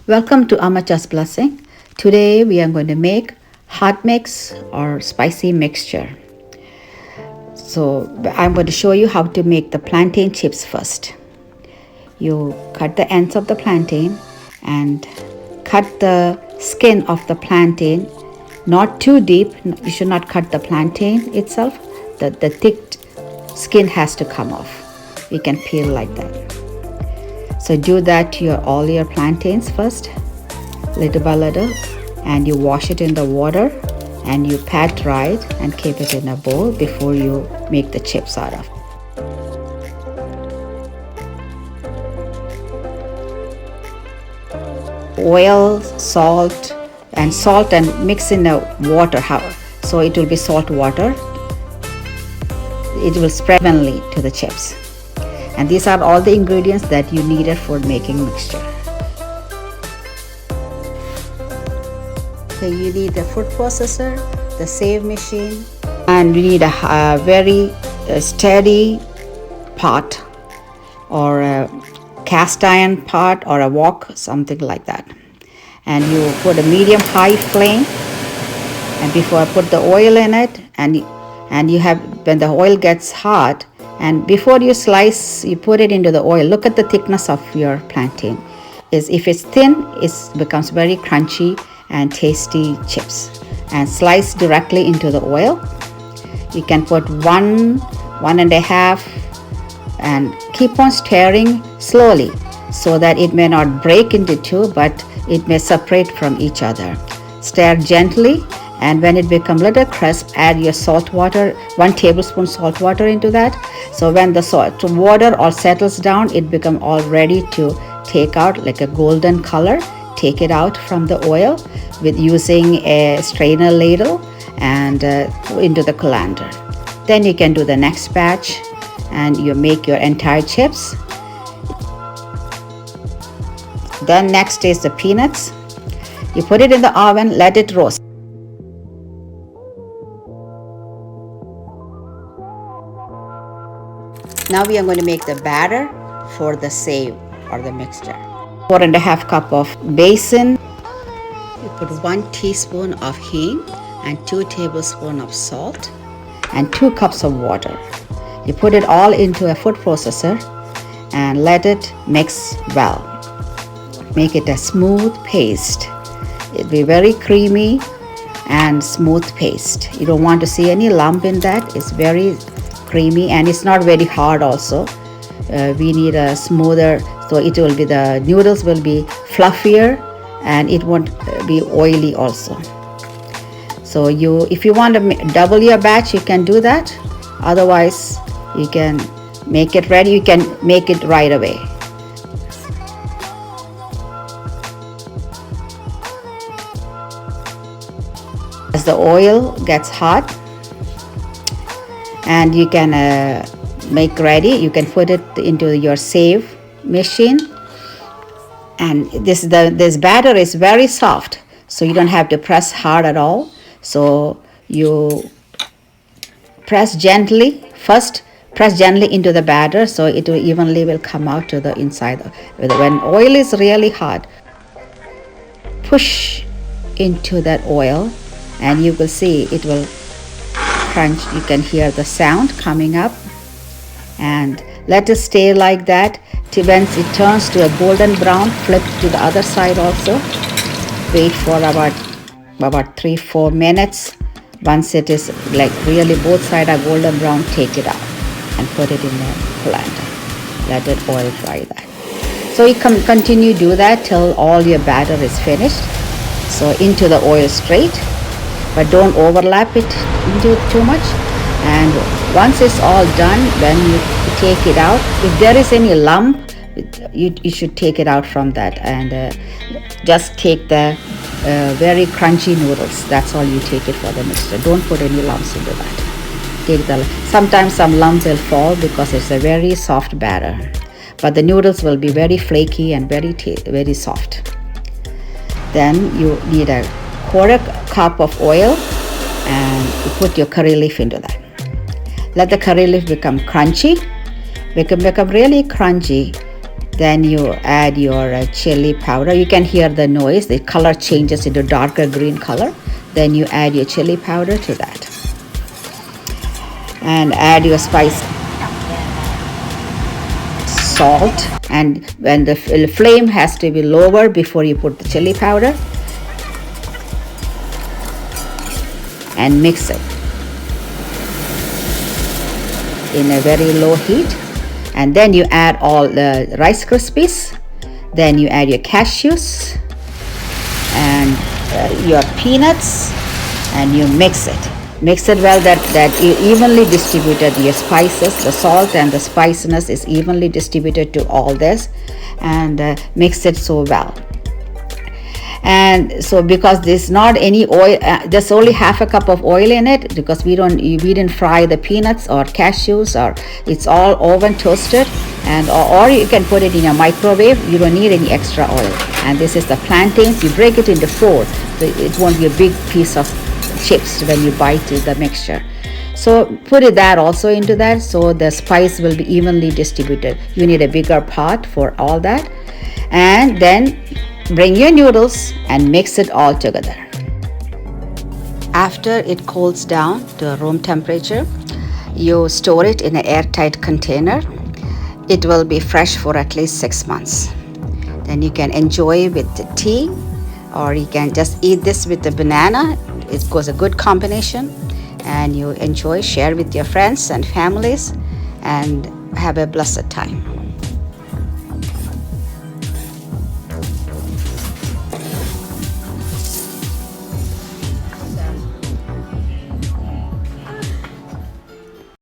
Welcome to Amacha's Blessing. Today we are going to make hot mix or spicy mixture. So I'm going to show you how to make the plantain chips first. You cut the ends of the plantain and cut the skin of the plantain, not too deep. You should not cut the plantain itself. The thick skin has to come off. You can peel like that. So do that to all your plantains first, little by little, and you wash it in the water and you pat dry it and keep it in a bowl before you make the chips out of. Oil, salt and mix in the water, so it will be salt water. It will spread evenly to the chips. And these are all the ingredients that you needed for making mixture. So you need the food processor, the save machine, and you need a very steady pot or a cast iron pot or a wok, something like that. And you put a medium high flame, and before I put the oil in it, and you have, when the oil gets hot, and before you slice, you put it into the oil. Look at the thickness of your plantain. If it's thin, it becomes very crunchy and tasty chips. And slice directly into the oil. You can put one and a half, and keep on stirring slowly so that it may not break into two, but it may separate from each other. Stir gently, and when it becomes a little crisp, add your salt water, 1 tablespoon salt water into that. So when the salt water all settles down, it becomes all ready to take out like a golden color. Take it out from the oil with using a strainer ladle and into the colander. Then you can do the next batch and you make your entire chips. Then next is the peanuts. You put it in the oven, let it roast. Now we are going to make the batter for the save or the mixture. 4.5 cup of Besan. You put 1 teaspoon of hing and 2 tablespoons of salt and 2 cups of water. You put it all into a food processor and let it mix well. Make it a smooth paste. It'll be very creamy and smooth paste. You don't want to see any lump in that. It's very creamy and it's not very hard also. We need a smoother, so it will be, the noodles will be fluffier and it won't be oily also. So if you want to double your batch, you can do that. Otherwise, you can make it ready. You can make it right away. As the oil gets hot, and you can make ready, you can put it into your save machine. And this batter is very soft, so you don't have to press hard at all. So you press gently first. Press gently into the batter so it will evenly come out to the inside. When oil is really hot, push into that oil and you will see it will crunch. You can hear the sound coming up, and let it stay like that till when it turns to a golden brown. Flip to the other side also. Wait for about 3-4 minutes. Once it is like really both sides are golden brown, take it out and put it in the colander. Let it oil fry that. So you continue do that till all your batter is finished. So into the oil straight, but don't overlap it into too much. And once it's all done, when you take it out, if there is any lump, you should take it out from that, and just take the very crunchy noodles. That's all you take it for the mixture. Don't put any lumps into that. Sometimes some lumps will fall because it's a very soft batter, but the noodles will be very flaky and very soft. Then you need a 1/4 cup of oil, and you put your curry leaf into that. Let the curry leaf become crunchy. Become really crunchy. Then you add your chili powder. You can hear the noise. The color changes into darker green color. Then you add your chili powder to that. And add your spice, salt. And when the flame has to be lower before you put the chili powder. And mix it in a very low heat. And then you add all the Rice Krispies. Then you add your cashews and your peanuts, and you mix it. Mix it well, that you evenly distributed your spices. The salt and the spiciness is evenly distributed to all this, and mix it so well. And so because there's not any oil, there's only half a cup of oil in it, because we didn't fry the peanuts or cashews, or it's all oven toasted, and or you can put it in a microwave. You don't need any extra oil. And this is the plantains. You break it into four, so it won't be a big piece of chips when you bite the mixture. So put that also into that, so the spice will be evenly distributed. You need a bigger pot for all that. And then bring your noodles and mix it all together. After it cools down to room temperature, you store it in an airtight container. It will be fresh for at least 6 months. Then you can enjoy with the tea, or you can just eat this with the banana. It goes a good combination, and you enjoy, share with your friends and families, and have a blessed time.